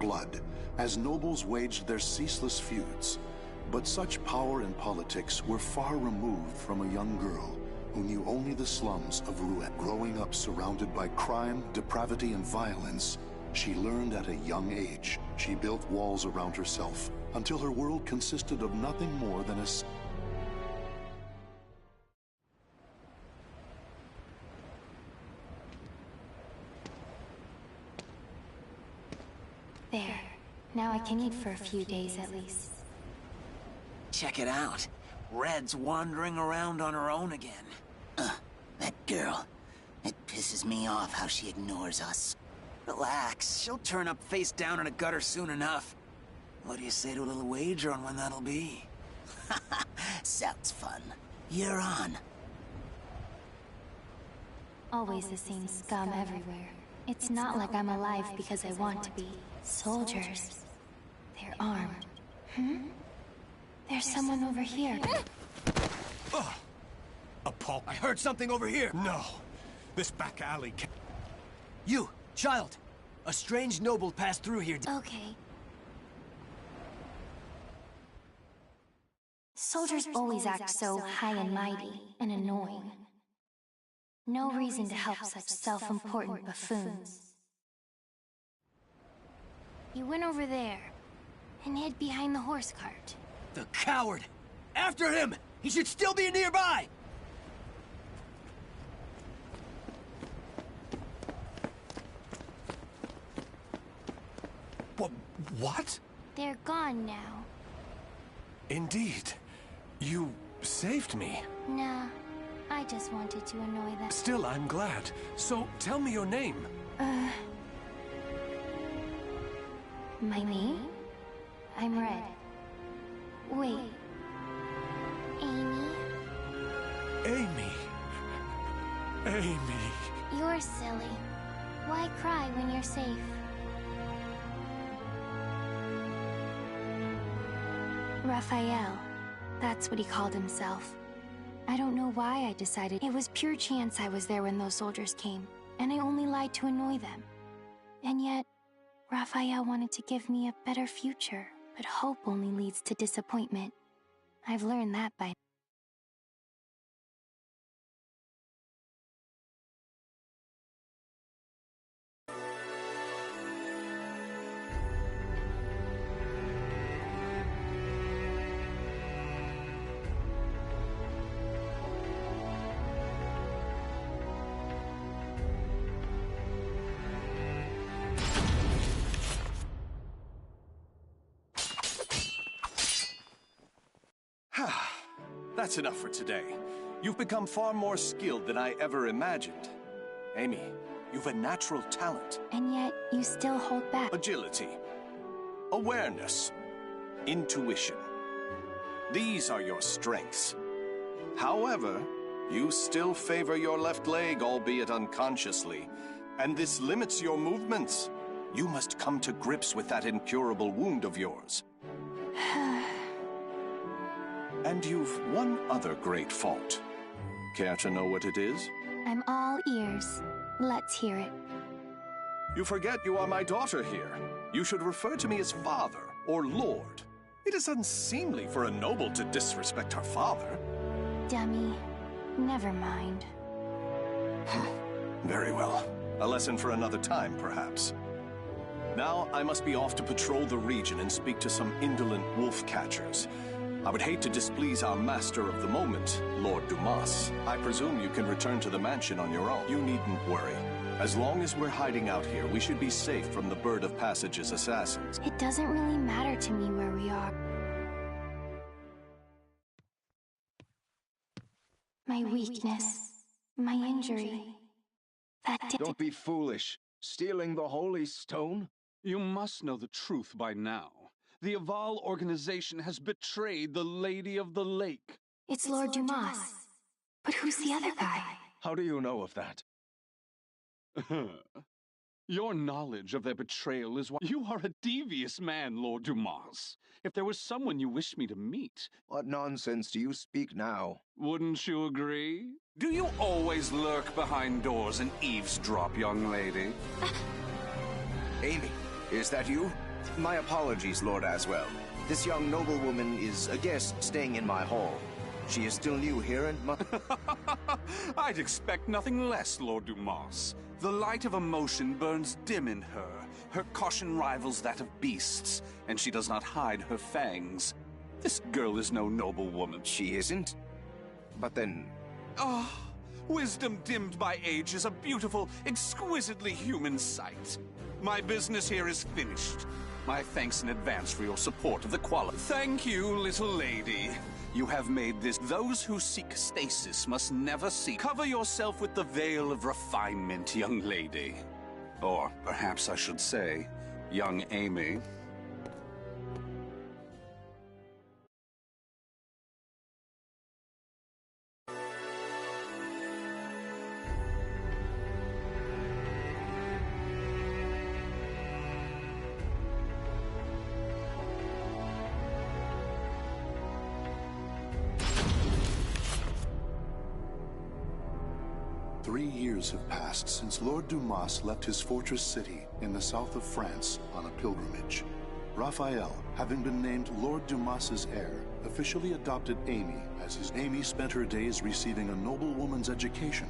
blood, as nobles waged their ceaseless feuds. But such power in politics were far removed from a young girl who knew only the slums of Rouen. Growing up surrounded by crime, depravity, and violence, she learned at a young age. She built walls around herself until her world consisted of nothing more than a... There. Now I can eat for a few days at least. Check it out. Red's wandering around on her own again. That girl. It pisses me off how she ignores us. Relax, she'll turn up face down in a gutter soon enough. What do you say to a little wager on when that'll be? Sounds fun. You're on. Always the same scum everywhere. It's not like I'm alive because I want to be. Soldiers. They're armed. There's someone over here. Paul, I heard something over here. No. This back alley can't... You, child. A strange noble passed through here. Okay. Soldiers always act so high and mighty and annoying. No reason to help such self-important buffoons. You went over there and hid behind the horse cart. The coward! After him! He should still be nearby! What? They're gone now. Indeed. You saved me. Nah, I just wanted to annoy them. Still, I'm glad. So, tell me your name. My name? I'm Red. Wait. Amy? Amy. Amy. You're silly. Why cry when you're safe? Raphael. That's what he called himself. I don't know why I decided. It was pure chance I was there when those soldiers came, and I only lied to annoy them. And yet, Raphael wanted to give me a better future, but hope only leads to disappointment. I've learned that by now. That's enough for today. You've become far more skilled than I ever imagined. Amy, you've a natural talent. And yet, you still hold back. Agility. Awareness. Intuition. These are your strengths. However, you still favor your left leg, albeit unconsciously, and this limits your movements. You must come to grips with that incurable wound of yours. And you've one other great fault. Care to know what it is? I'm all ears. Let's hear it. You forget you are my daughter here. You should refer to me as father or lord. It is unseemly for a noble to disrespect her father. Dummy. Never mind. Very well. A lesson for another time, perhaps. Now, I must be off to patrol the region and speak to some indolent wolf catchers. I would hate to displease our master of the moment, Lord Dumas. I presume you can return to the mansion on your own. You needn't worry. As long as we're hiding out here, we should be safe from the Bird of Passage's assassins. It doesn't really matter to me where we are. My weakness, my injury, Don't be foolish. Stealing the Holy Stone? You must know the truth by now. The Aval organization has betrayed the Lady of the Lake. It's Lord Dumas. But who's the other guy? How do you know of that? Your knowledge of their betrayal is why you are a devious man, Lord Dumas. If there was someone you wished me to meet... What nonsense do you speak now? Wouldn't you agree? Do you always lurk behind doors and eavesdrop, young lady? Amy, Is that you? My apologies, Lord Aswell. This young noblewoman is a guest staying in my hall. She is still new here and I'd expect nothing less, Lord Dumas. The light of emotion burns dim in her. Her caution rivals that of beasts, and she does not hide her fangs. This girl is no noblewoman. She isn't? But then... Ah, wisdom dimmed by age is a beautiful, exquisitely human sight. My business here is finished. My thanks in advance for your support of the quality. Thank you, little lady. You have made this. Those who seek stasis must never seek. Cover yourself with the veil of refinement, young lady. Or perhaps I should say, young Amy. Years have passed since Lord Dumas left his fortress city in the south of France on a pilgrimage. Raphael, having been named Lord Dumas's heir, officially adopted Amy as his. Amy spent her days receiving a noblewoman's education,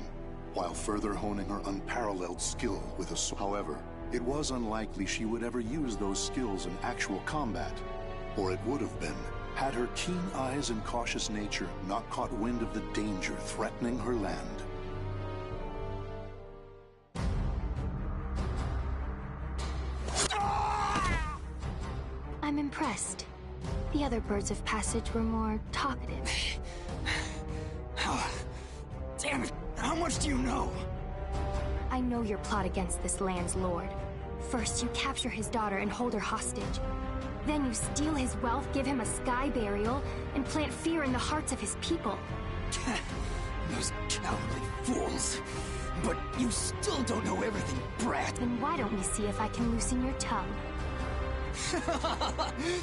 while further honing her unparalleled skill with a sword. However, it was unlikely she would ever use those skills in actual combat, or it would have been, had her keen eyes and cautious nature not caught wind of the danger threatening her land. I'm impressed. The other birds of passage were more talkative. Damn it! How much do you know? I know your plot against this land's lord. First, you capture his daughter and hold her hostage. Then you steal his wealth, give him a sky burial, and plant fear in the hearts of his people. Those cowardly fools. But you still don't know everything, brat. Then why don't we see if I can loosen your tongue?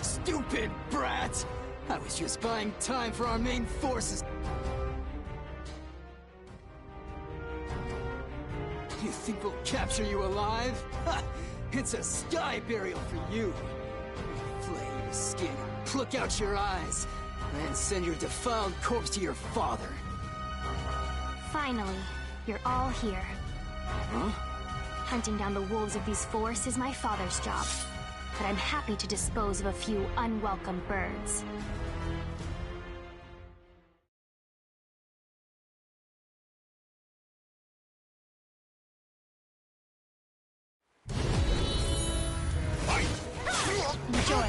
Stupid brat! I was just buying time for our main forces. You think we'll capture you alive? Ha! It's a sky burial for you. We'll flay your skin, pluck out your eyes, and send your defiled corpse to your father. Finally, you're all here. Huh? Hunting down the wolves of these forests is my father's job. But I'm happy to dispose of a few unwelcome birds. Enjoy.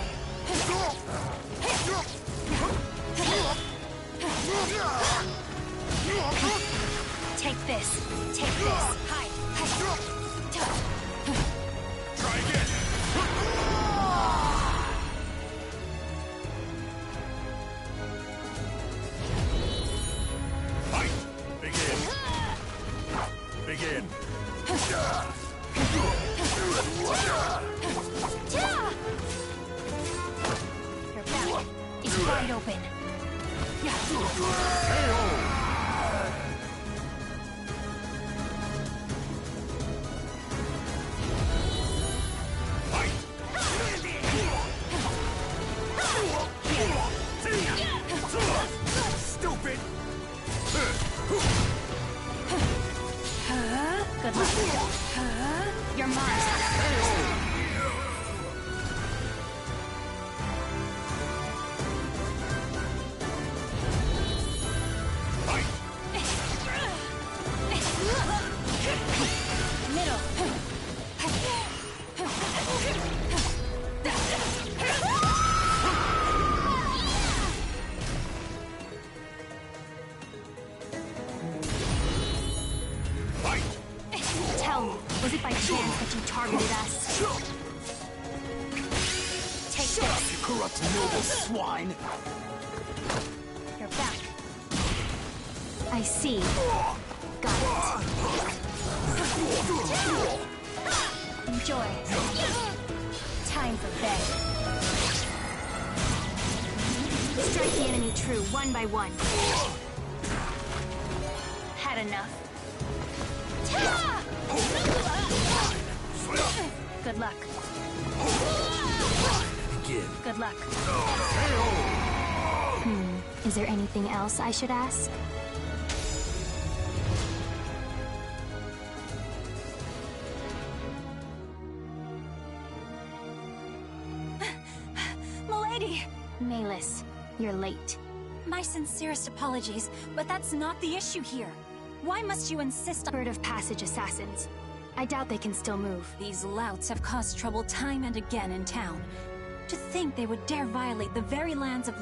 Take this. Take this. Hide. Try again! Fight! Begin! Begin! Your back is wide open. Stupid! Good luck. You're mine. Middle. Tell me, was it by chance that you targeted us? Take this. You corrupt noble swine! You're back. I see. Got it. Enjoy. Time for bed. Strike the enemy true, one by one. Had enough. Good luck. Good luck. Is there anything else I should ask? Milady! Malus, you're late. My sincerest apologies, but that's not the issue here. Why must you insist on— Bird of Passage assassins. I doubt they can still move. These louts have caused trouble time and again in town. To think they would dare violate the very lands of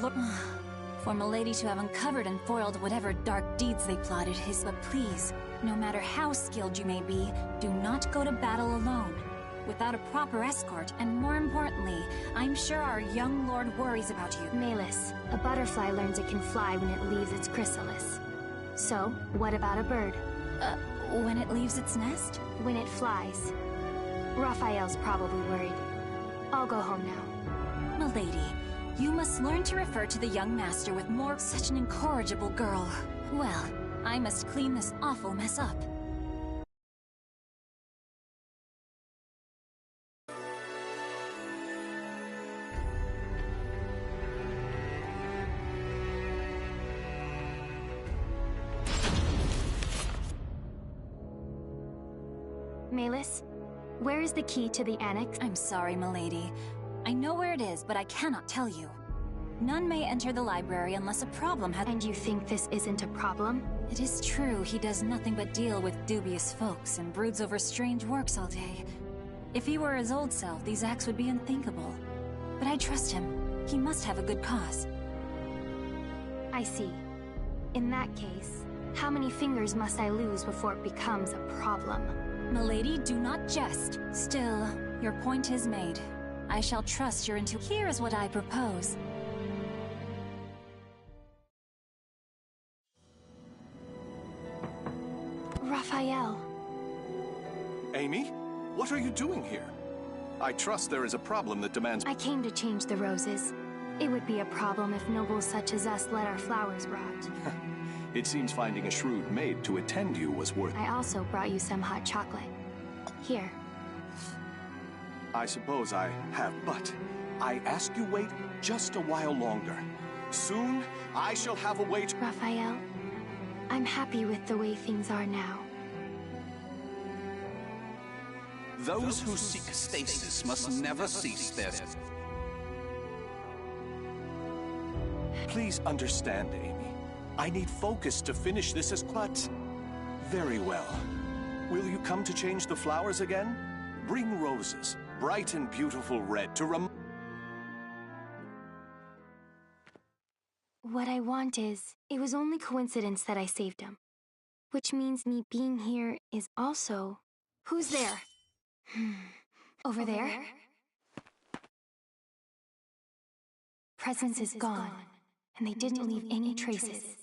For Milady to have uncovered and foiled whatever dark deeds they plotted is— But please, no matter how skilled you may be, do not go to battle alone. Without a proper escort, and more importantly, I'm sure our young lord worries about you. Malus, a butterfly learns it can fly when it leaves its chrysalis. So, what about a bird? When it leaves its nest? When it flies. Raphael's probably worried. I'll go home now. Milady, you must learn to refer to the young master with more— Such an incorrigible girl. Well, I must clean this awful mess up. Malus, where is the key to the annex? I'm sorry, milady. I know where it is, but I cannot tell you. None may enter the library unless a problem has— And you think this isn't a problem? It is true he does nothing but deal with dubious folks and broods over strange works all day. If he were his old self, these acts would be unthinkable. But I trust him. He must have a good cause. I see. In that case, how many fingers must I lose before it becomes a problem? Milady, do not jest. Still, your point is made. I shall trust your intuition. Here is what I propose. Raphael. Amy? What are you doing here? I trust there is a problem that demands— I came to change the roses. It would be a problem if nobles such as us let our flowers rot. It seems finding a shrewd maid to attend you was worth— I also brought you some hot chocolate. Here. I suppose I have, but I ask you wait just a while longer. Soon, I shall have a way to— Raphael, I'm happy with the way things are now. Those who seek stasis must never cease their— Please understand, Amy. I need focus to finish this as— But very well. Will you come to change the flowers again? Bring roses, bright and beautiful red, to What I want is, it was only coincidence that I saved him. Which means me being here is also— Who's there? Over there? Presence is gone, and they didn't leave any traces.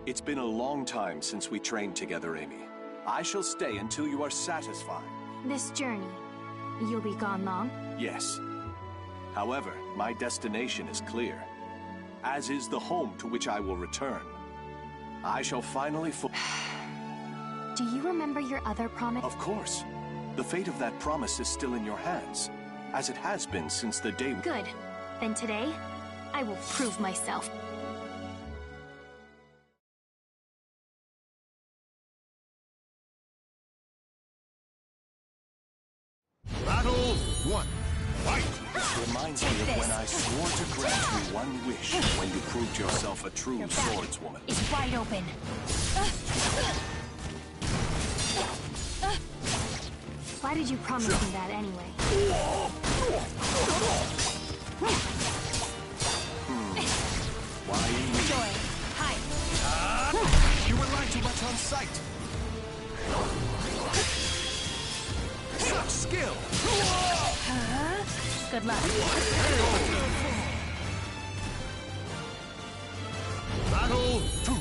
It's been a long time since we trained together, Amy. I shall stay until you are satisfied. This journey, you'll be gone long? Yes. However, my destination is clear, as is the home to which I will return. I shall finally Do you remember your other promise? Of course. The fate of that promise is still in your hands, as it has been since the day— Good. Then today, I will prove myself. Battle 1. Fight! This reminds me of when I swore to grant you one wish when you proved yourself a true swordswoman. It's wide open. Why did you promise me that anyway? Why me? Joy, hide. You rely too much on sight. Such skill! Good luck. Battle 2.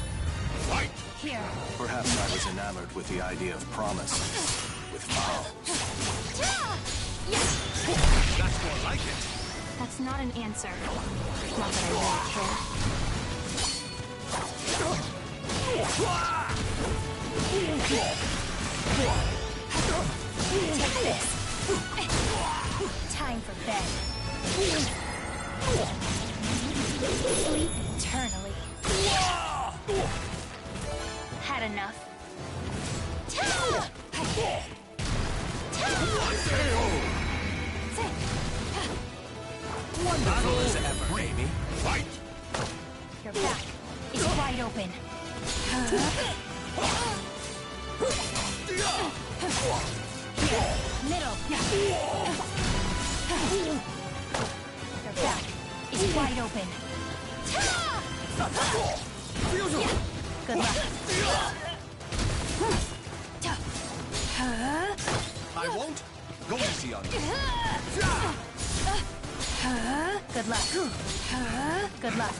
Fight! Here. Perhaps I was enamored with the idea of promise. With vow. Yes! That's not an answer. Not that I really care. Take this. Time for bed. Sleep eternally. Had enough. Wonderful as ever, Amy. Fight! Your back is wide open. Here, middle. Your back is wide open. Good luck. I won't go easy on you. Good luck. Good luck.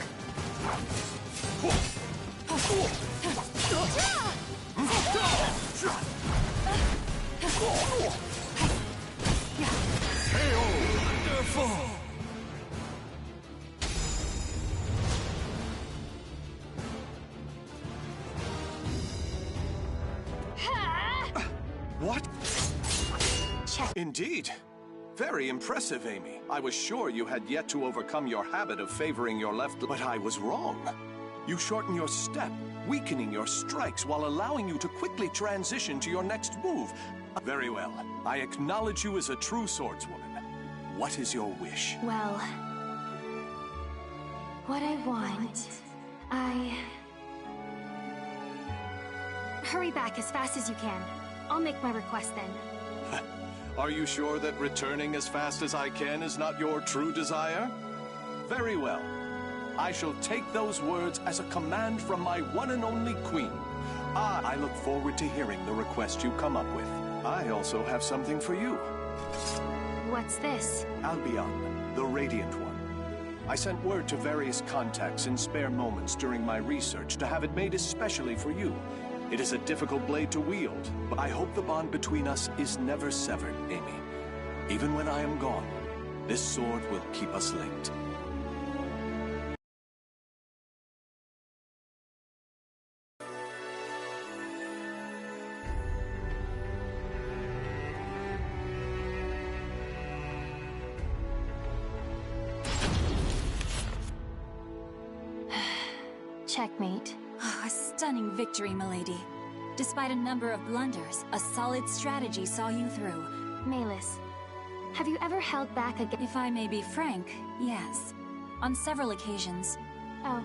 Wonderful! What? Check. Indeed. Very impressive, Amy. I was sure you had yet to overcome your habit of favoring your left, but I was wrong. You shorten your step, weakening your strikes while allowing you to quickly transition to your next move. Very well. I acknowledge you as a true swordswoman. What is your wish? Well, what I want, Hurry back as fast as you can. I'll make my request then. Are you sure that returning as fast as I can is not your true desire? Very well. I shall take those words as a command from my one and only queen. I look forward to hearing the request you come up with. I also have something for you. What's this? Albion, the Radiant One. I sent word to various contacts in spare moments during my research to have it made especially for you. It is a difficult blade to wield, but I hope the bond between us is never severed, Amy. Even when I am gone, this sword will keep us linked. Checkmate. Oh, a stunning victory, milady. Despite a number of blunders, a solid strategy saw you through. Malus, have you ever held back against— If I may be frank, yes. On several occasions. Oh,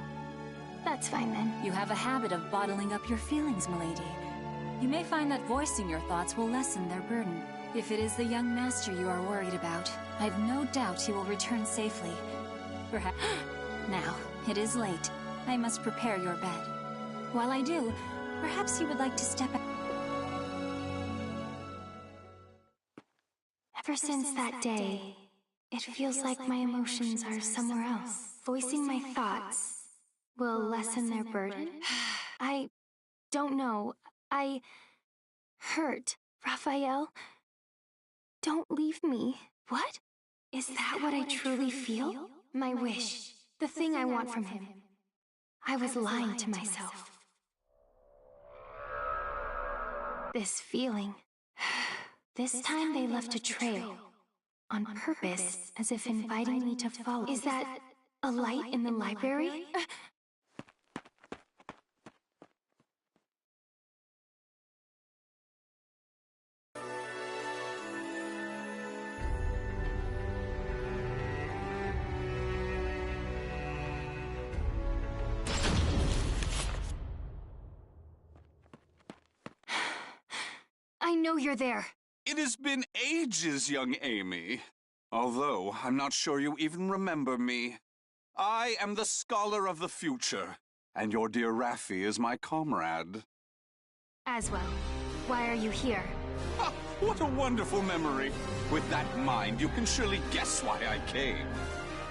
that's fine then. You have a habit of bottling up your feelings, milady. You may find that voicing your thoughts will lessen their burden. If it is the young master you are worried about, I've no doubt he will return safely. Perhaps— Now, it is late. I must prepare your bed. While I do, perhaps you would like to step out. Ever since that day, it feels like my emotions are somewhere else. Voicing my thoughts will lessen their burden? I don't know. I hurt. Raphael, don't leave me. What? Is that what I truly feel? My wish. The thing I want from him. I was lying to myself. This feeling. This time they left a trail. On purpose, as if inviting me to follow. Is that a light in the library? I know you're there. It has been ages, young Amy. Although, I'm not sure you even remember me. I am the scholar of the future, and your dear Raffi is my comrade. Aswell, why are you here? Ah, what a wonderful memory. With that in mind, you can surely guess why I came.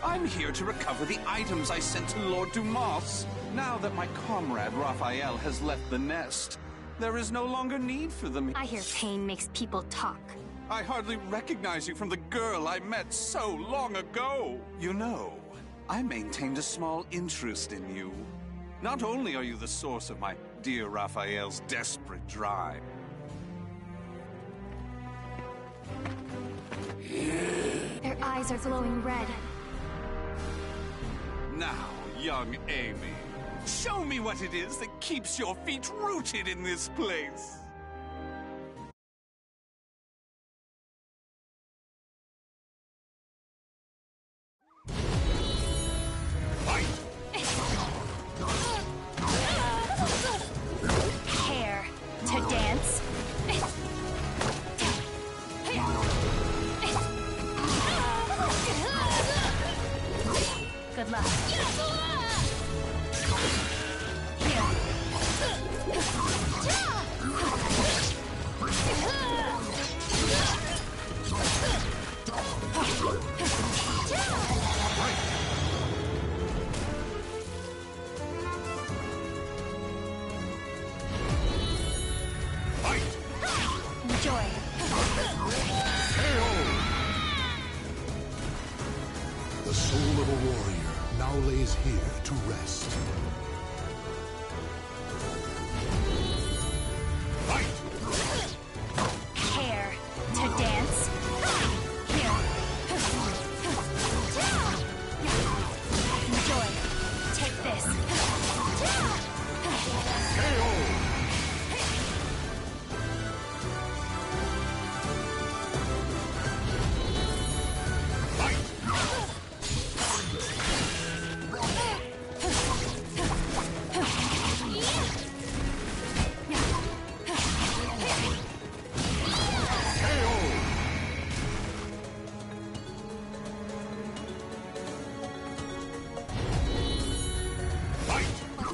I'm here to recover the items I sent to Lord Dumas. Now that my comrade Raphael has left the nest, there is no longer need for them. I hear pain makes people talk. I hardly recognize you from the girl I met so long ago. You know, I maintained a small interest in you. Not only are you the source of my dear Raphael's desperate drive. Their eyes are glowing red. Now, young Amy, show me what it is that keeps your feet rooted in this place. Hair to dance. Good luck. Enjoy. The soul of a warrior now lays here to rest. Hair to dance. Here. Enjoy. Take this.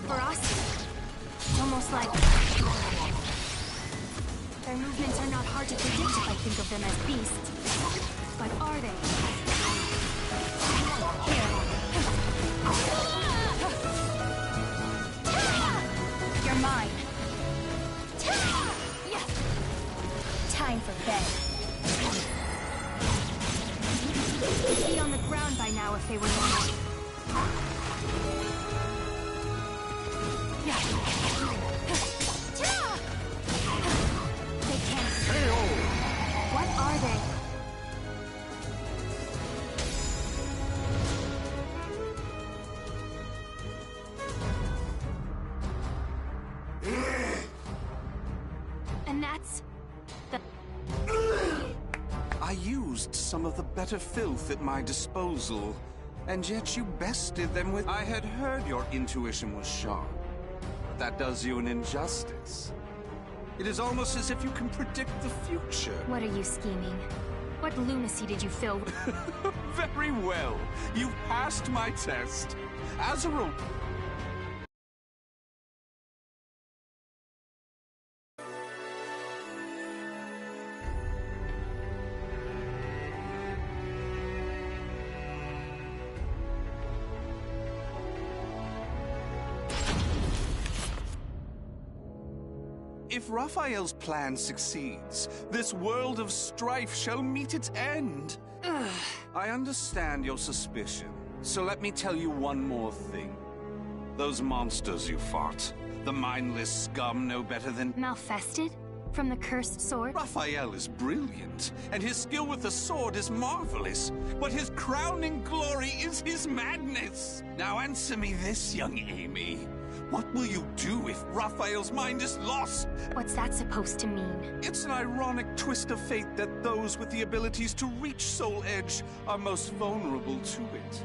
For us, it's almost like their movements are not hard to predict if I think of them as beasts. But are they? Here. You're mine. Time for bed. They'd be on the ground by now if they were normal. They can't. What are they? And that's the... I used some of the better filth at my disposal, and yet you bested them with... I had heard your intuition was sharp, but that does you an injustice. It is almost as if you can predict the future. What are you scheming? What lunacy did you fill with? Very well. You passed my test. As a rule... If Raphael's plan succeeds, this world of strife shall meet its end. I understand your suspicion, so let me tell you one more thing. Those monsters you fought, the mindless scum no better than... Malfested? From the cursed sword? Raphael is brilliant, and his skill with the sword is marvelous, but his crowning glory is his madness. Now answer me this, young Amy. What will you do if Raphael's mind is lost? What's that supposed to mean? It's an ironic twist of fate that those with the abilities to reach Soul Edge are most vulnerable to it.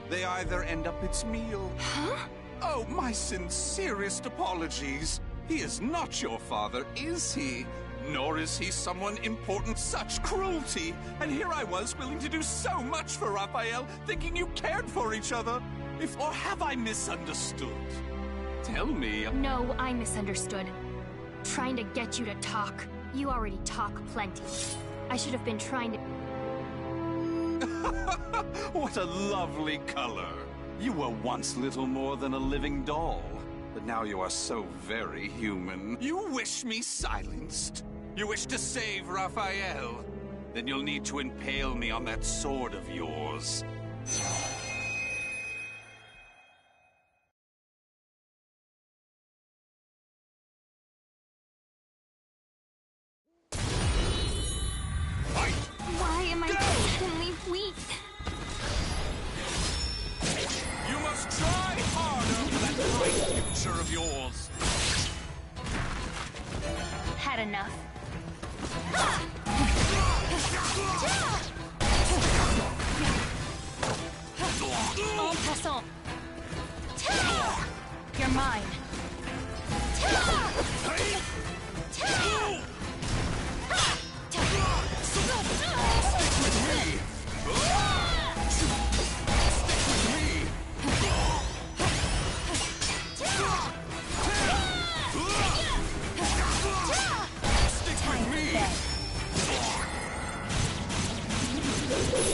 They either end up its meal... Huh? Oh, my sincerest apologies. He is not your father, is he? Nor is he someone important. Such cruelty! And here I was willing to do so much for Raphael, thinking you cared for each other. Or have I misunderstood? Tell me. No, I misunderstood. Trying to get you to talk. You already talk plenty. I should have been trying to... What a lovely color. You were once little more than a living doll, but now you are so very human. You wish me silenced. You wish to save Raphael. Then you'll need to impale me on that sword of yours. Why am I suddenly weak? You must try harder for that bright future of yours. Had enough. En passant. You're mine.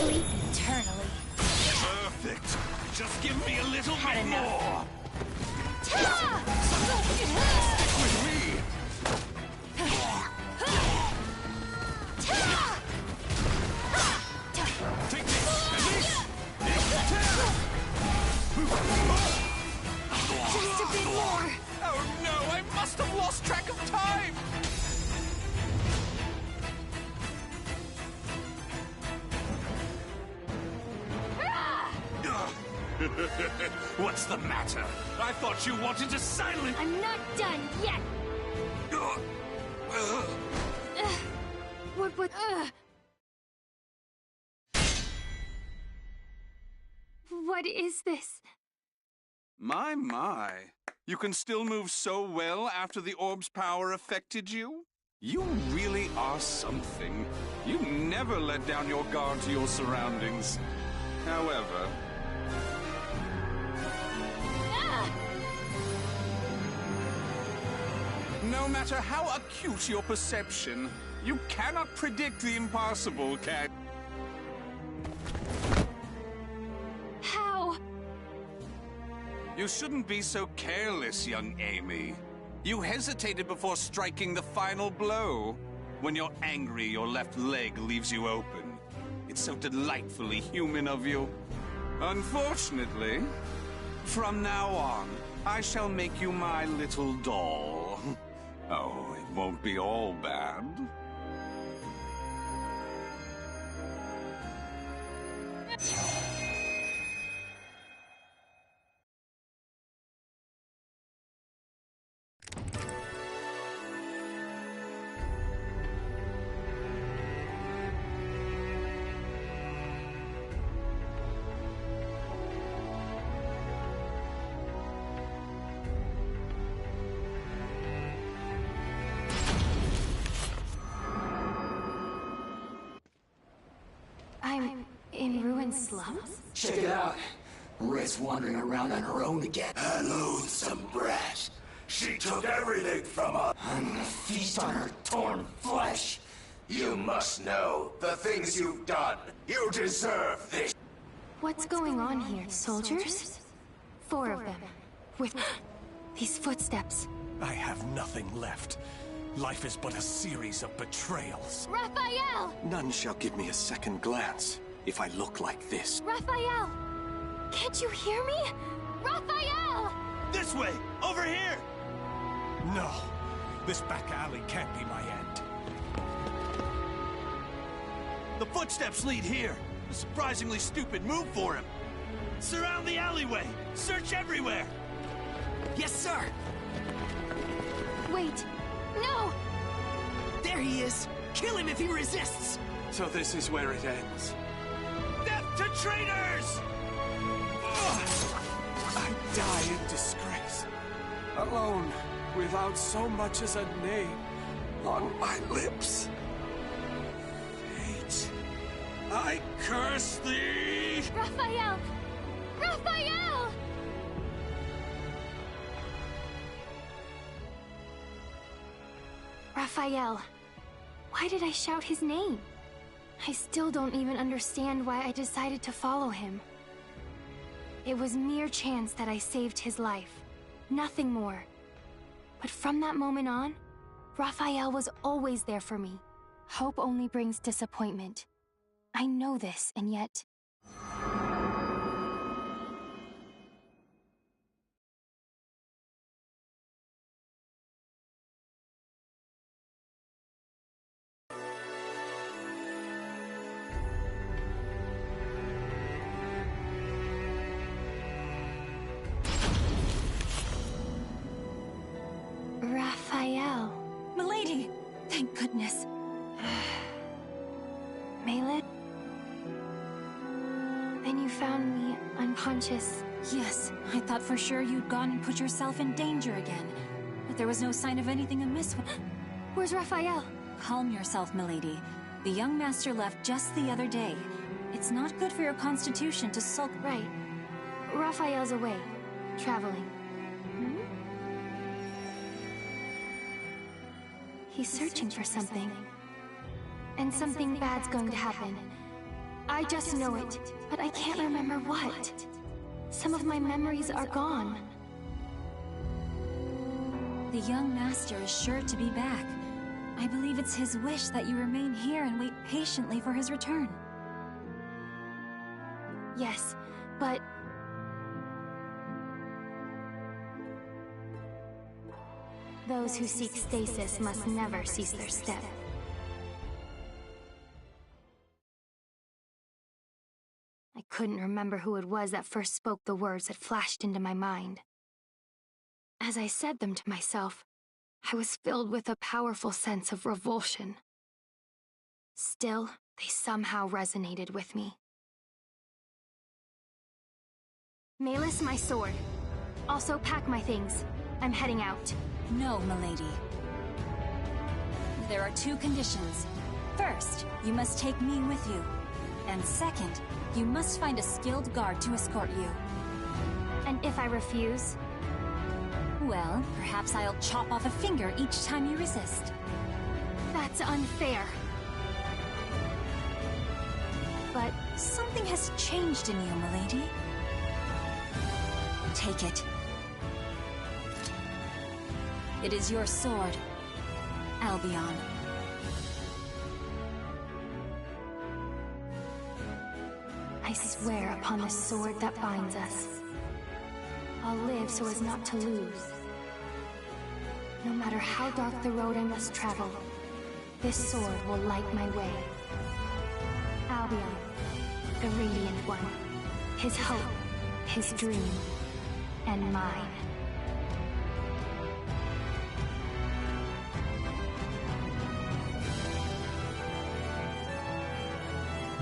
Sleep eternally. Perfect. Just give me a little Had bit enough. more. With me. Take this. And this. Just a bit more. Oh no, I must have lost track of time. What's the matter? I thought you wanted to silence... I'm not done yet. What? What is this? My. You can still move so well after the orb's power affected you? You really are something. You never let down your guard to your surroundings. However... No matter how acute your perception, you cannot predict the impossible, Cat. How? You shouldn't be so careless, young Amy. You hesitated before striking the final blow. When you're angry, your left leg leaves you open. It's so delightfully human of you. Unfortunately, from now on, I shall make you my little doll. Oh, it won't be all bad. I'm in ruined slums? Check it out. Red's wandering around on her own again. A loathsome brat. She took everything from us. I'm gonna feast on her torn flesh. You must know the things you've done. You deserve this. What's going on here? Soldiers? 4 of them. With these footsteps. I have nothing left. Life is but a series of betrayals. Raphael! None shall give me a second glance if I look like this. Raphael! Can't you hear me? Raphael! This way! Over here! No. This back alley can't be my end. The footsteps lead here. A surprisingly stupid move for him. Surround the alleyway! Search everywhere! Yes, sir! Wait! No! There he is! Kill him if he resists! So this is where it ends. Death to traitors! I die in disgrace. Alone, without so much as a name on my lips. Fate, I curse thee! Raphael! Raphael! Raphael. Why did I shout his name? I still don't even understand why I decided to follow him. It was mere chance that I saved his life. Nothing more. But from that moment on, Raphael was always there for me. Hope only brings disappointment. I know this, and yet... Raphael. Milady! Thank goodness. Melee? Then you found me unconscious. Yes, I thought for sure you'd gone and put yourself in danger again. But there was no sign of anything amiss when... Where's Raphael? Calm yourself, milady. The young master left just the other day. It's not good for your constitution to sulk... Right. Raphael's away. Traveling. He's searching for something. And something bad's going to happen. I just know it, but I can't remember what. Some of my memories are gone. The young master is sure to be back. I believe it's his wish that you remain here and wait patiently for his return. Yes, but... those who seek stasis must never cease their step. I couldn't remember who it was that first spoke the words that flashed into my mind. As I said them to myself, I was filled with a powerful sense of revulsion. Still, they somehow resonated with me. Malus, my sword. Also pack my things. I'm heading out. No, milady. There are two conditions. First, you must take me with you. And second, you must find a skilled guard to escort you. And if I refuse? Well, perhaps I'll chop off a finger each time you resist. That's unfair. But something has changed in you, milady. Take it. It is your sword, Albion. I swear upon the sword that binds us. I'll live so as not to lose. No matter how dark the road I must travel, this sword will light my way. Albion, the Radiant One, his hope, his dream, and mine.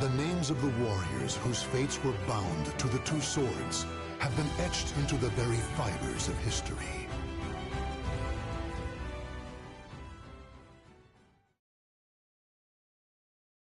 The names of the warriors whose fates were bound to the two swords have been etched into the very fibers of history.